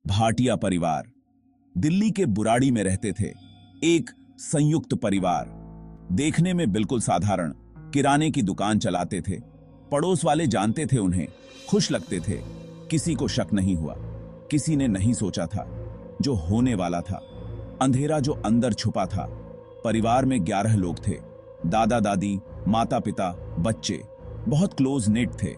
भाटिया परिवार दिल्ली के बुराड़ी में रहते थे। एक संयुक्त परिवार, देखने में बिल्कुल साधारण, किराने की दुकान चलाते थे। पड़ोस वाले जानते थे उन्हें, खुश लगते थे। किसी को शक नहीं हुआ। किसी ने नहीं सोचा था जो होने वाला था, अंधेरा जो अंदर छुपा था। परिवार में 11 लोग थे। दादा दादी, माता पिता, बच्चे, बहुत क्लोज निट थे।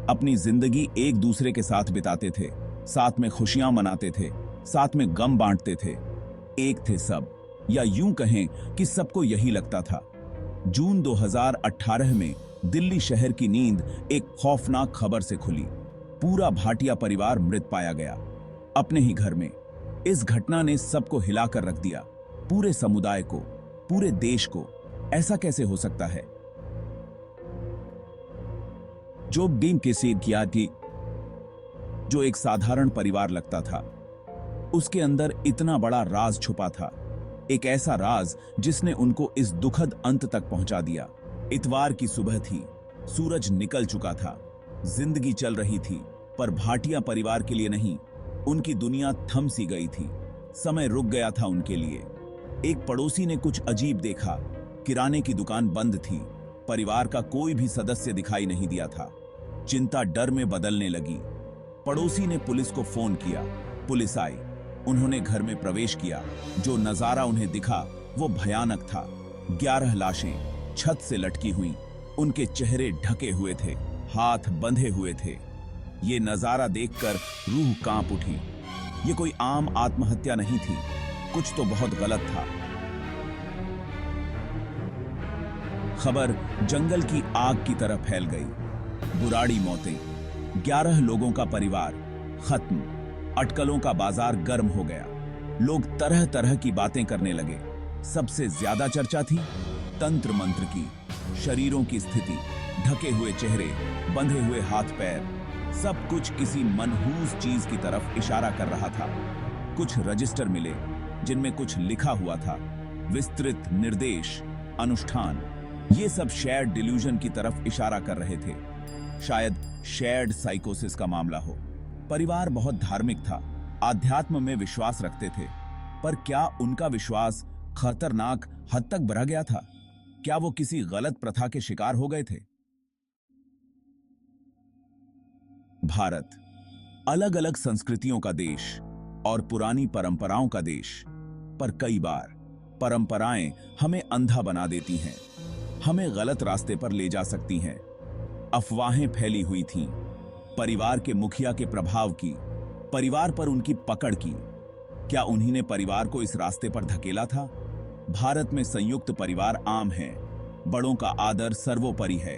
अपनी जिंदगी एक दूसरे के साथ बिताते थे, साथ में खुशियां मनाते थे, साथ में गम बांटते थे। एक थे सब, या यूं कहें कि सबको यही लगता था। जून 2018 में दिल्ली शहर की नींद एक खौफनाक खबर से खुली। पूरा भाटिया परिवार मृत पाया गया, अपने ही घर में। इस घटना ने सबको हिलाकर रख दिया, पूरे समुदाय को, पूरे देश को। ऐसा कैसे हो सकता है? जो बीम किसी किया थी, जो एक साधारण परिवार लगता था, उसके अंदर इतना बड़ा राज छुपा था। एक ऐसा राज जिसने उनको इस दुखद अंत तक पहुंचा दिया। इतवार की सुबह थी, सूरज निकल चुका था, जिंदगी चल रही थी, पर भाटिया परिवार के लिए नहीं, उनकी दुनिया थम सी गई थी। समय रुक गया था उनके लिए। एक पड़ोसी ने कुछ अजीब देखा। किराने की दुकान बंद थी, परिवार का कोई भी सदस्य दिखाई नहीं दिया था। चिंता डर में बदलने लगी। पड़ोसी ने पुलिस को फोन किया। पुलिस आई, उन्होंने घर में प्रवेश किया। जो नजारा उन्हें दिखा वो भयानक था। 11 लाशें छत से लटकी हुई, उनके चेहरे ढके हुए थे, हाथ बंधे हुए थे। ये नजारा देखकर रूह कांप उठी। ये कोई आम आत्महत्या नहीं थी, कुछ तो बहुत गलत था। खबर जंगल की आग की तरह फैल गई। बुराड़ी मौतें, 11 लोगों का परिवार खत्म। अटकलों का बाजार गर्म हो गया। लोग तरह तरह की बातें करने लगे। सबसे ज्यादा चर्चा थी तंत्र मंत्र की। शरीरों की स्थिति, ढके हुए चेहरे, बंधे हुए हाथ पैर, सब कुछ किसी मनहूस चीज की तरफ इशारा कर रहा था। कुछ रजिस्टर मिले जिनमें कुछ लिखा हुआ था, विस्तृत निर्देश, अनुष्ठान। ये सब शेयर्ड डिल्यूजन की तरफ इशारा कर रहे थे। शायद शेयर्ड साइकोसिस का मामला हो। परिवार बहुत धार्मिक था, आध्यात्म में विश्वास रखते थे, पर क्या उनका विश्वास खतरनाक हद तक बढ़ गया था? क्या वो किसी गलत प्रथा के शिकार हो गए थे? भारत अलग अलग संस्कृतियों का देश और पुरानी परंपराओं का देश, पर कई बार परंपराएं हमें अंधा बना देती हैं, हमें गलत रास्ते पर ले जा सकती हैं। अफवाहें फैली हुई थीं, परिवार के मुखिया के प्रभाव की, परिवार पर उनकी पकड़ की। क्या उन्हीं ने परिवार को इस रास्ते पर धकेला था? भारत में संयुक्त परिवार आम है, बड़ों का आदर सर्वोपरि है,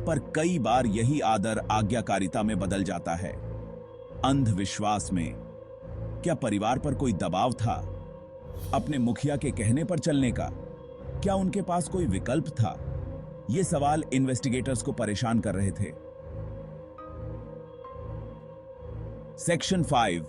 पर कई बार यही आदर आज्ञाकारिता में बदल जाता है, अंधविश्वास में। क्या परिवार पर कोई दबाव था अपने मुखिया के कहने पर चलने का? क्या उनके पास कोई विकल्प था? ये सवाल इन्वेस्टिगेटर्स को परेशान कर रहे थे। Section 5,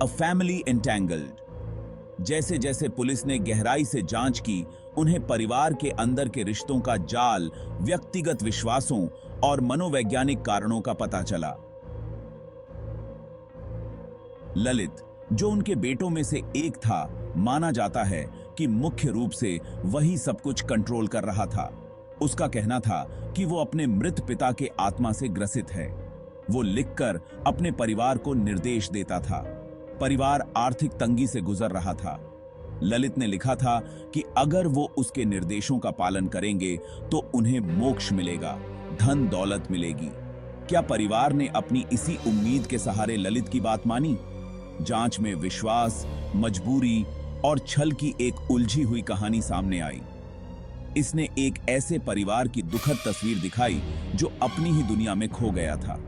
a family entangled. जैसे जैसे पुलिस ने गहराई से जांच की, उन्हें परिवार के अंदर के रिश्तों का जाल, व्यक्तिगत विश्वासों और मनोवैज्ञानिक कारणों का पता चला। ललित, जो उनके बेटों में से एक था, माना जाता है कि मुख्य रूप से वही सब कुछ कंट्रोल कर रहा था। उसका कहना था कि वो अपने मृत पिता के आत्मा से ग्रसित है। वो लिखकर अपने परिवार को निर्देश देता था। परिवार आर्थिक तंगी से गुजर रहा था। ललित ने लिखा था कि अगर वो उसके निर्देशों का पालन करेंगे तो उन्हें मोक्ष मिलेगा, धन दौलत मिलेगी। क्या परिवार ने अपनी इसी उम्मीद के सहारे ललित की बात मानी? जांच में विश्वास, मजबूरी और छल की एक उलझी हुई कहानी सामने आई। इसने एक ऐसे परिवार की दुखद तस्वीर दिखाई जो अपनी ही दुनिया में खो गया था।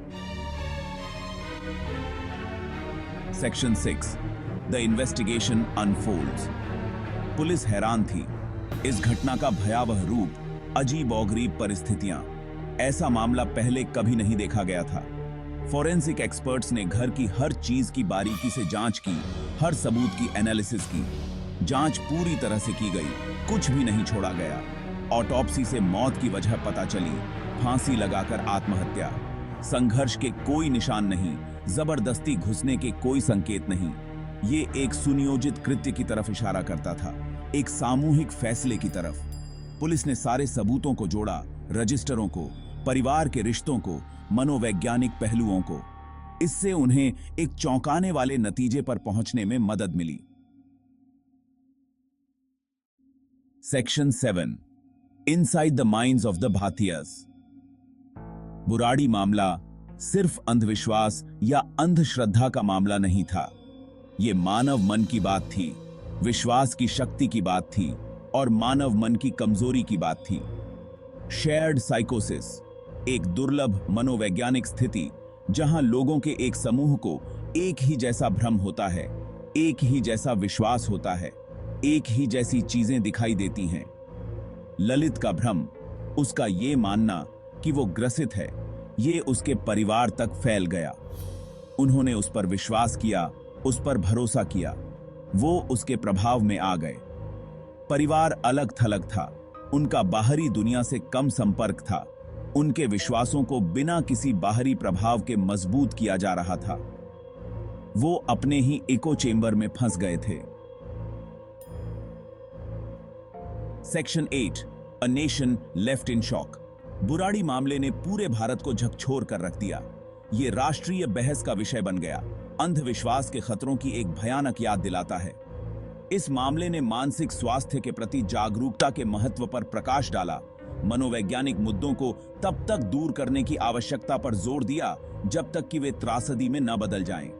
Section 6, the investigation unfolds. Police हैरान थी। इस घटना का भयावह रूप, अजीबोगरीब परिस्थितियां, ऐसा मामला पहले कभी नहीं देखा गया था। फॉरेंसिक एक्सपर्ट्स ने घर की हर चीज की बारीकी से जांच की, हर सबूत की एनालिसिस की। जांच पूरी तरह से की गई, कुछ भी नहीं छोड़ा गया। ऑटोप्सी से मौत की वजह पता चली, फांसी लगाकर आत्महत्या। संघर्ष के कोई निशान नहीं, जबरदस्ती घुसने के कोई संकेत नहीं। ये एक सुनियोजित कृत्य की तरफ इशारा करता था, एक सामूहिक फैसले की तरफ। पुलिस ने सारे सबूतों को जोड़ा, रजिस्टरों को, परिवार के रिश्तों को, मनोवैज्ञानिक पहलुओं को। इससे उन्हें एक चौंकाने वाले नतीजे पर पहुंचने में मदद मिली। Section 7, inside the minds of the Bhatias. Burari मामला सिर्फ अंधविश्वास या अंधश्रद्धा का मामला नहीं था। यह मानव मन की बात थी, विश्वास की शक्ति की बात थी और मानव मन की कमजोरी की बात थी। शेयर्ड साइकोसिस, एक दुर्लभ मनोवैज्ञानिक स्थिति जहां लोगों के एक समूह को एक ही जैसा भ्रम होता है, एक ही जैसा विश्वास होता है, एक ही जैसी चीजें दिखाई देती हैं। ललित का भ्रम, उसका ये मानना कि वो ग्रसित है, ये उसके परिवार तक फैल गया। उन्होंने उस पर विश्वास किया, उस पर भरोसा किया, वो उसके प्रभाव में आ गए। परिवार अलग थलग था, उनका बाहरी दुनिया से कम संपर्क था, उनके विश्वासों को बिना किसी बाहरी प्रभाव के मजबूत किया जा रहा था। वो अपने ही इको चेंबर में फंस गए थे। Section 8, a nation left in shock. Burari मामले ने पूरे भारत को झकझोर कर रख दिया। ये राष्ट्रीय बहस का विषय बन गया, अंधविश्वास के खतरों की एक भयानक याद दिलाता है। इस मामले ने मानसिक स्वास्थ्य के प्रति जागरूकता के महत्व पर प्रकाश डाला, मनोवैज्ञानिक मुद्दों को तब तक दूर करने की आवश्यकता पर जोर दिया जब तक कि वे त्रासदी में न बदल जाएं।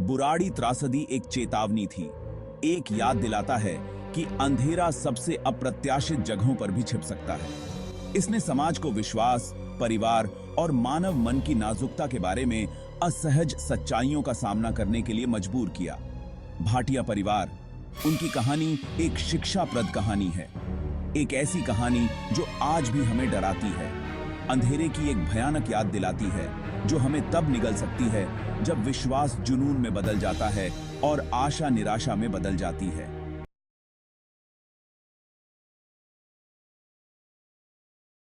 बुराड़ी त्रासदी एक चेतावनी थी, एक याद दिलाता है कि अंधेरा सबसे अप्रत्याशित जगहों पर भी छिप सकता है। इसने समाज को विश्वास, परिवार और मानव मन की नाजुकता के बारे में असहज सच्चाइयों का सामना करने के लिए मजबूर किया। भाटिया परिवार, उनकी कहानी एक शिक्षाप्रद कहानी है, एक ऐसी कहानी जो आज भी हमें डराती है, अंधेरे की एक भयानक याद दिलाती है जो हमें तब निगल सकती है जब विश्वास जुनून में बदल जाता है और आशा निराशा में बदल जाती है।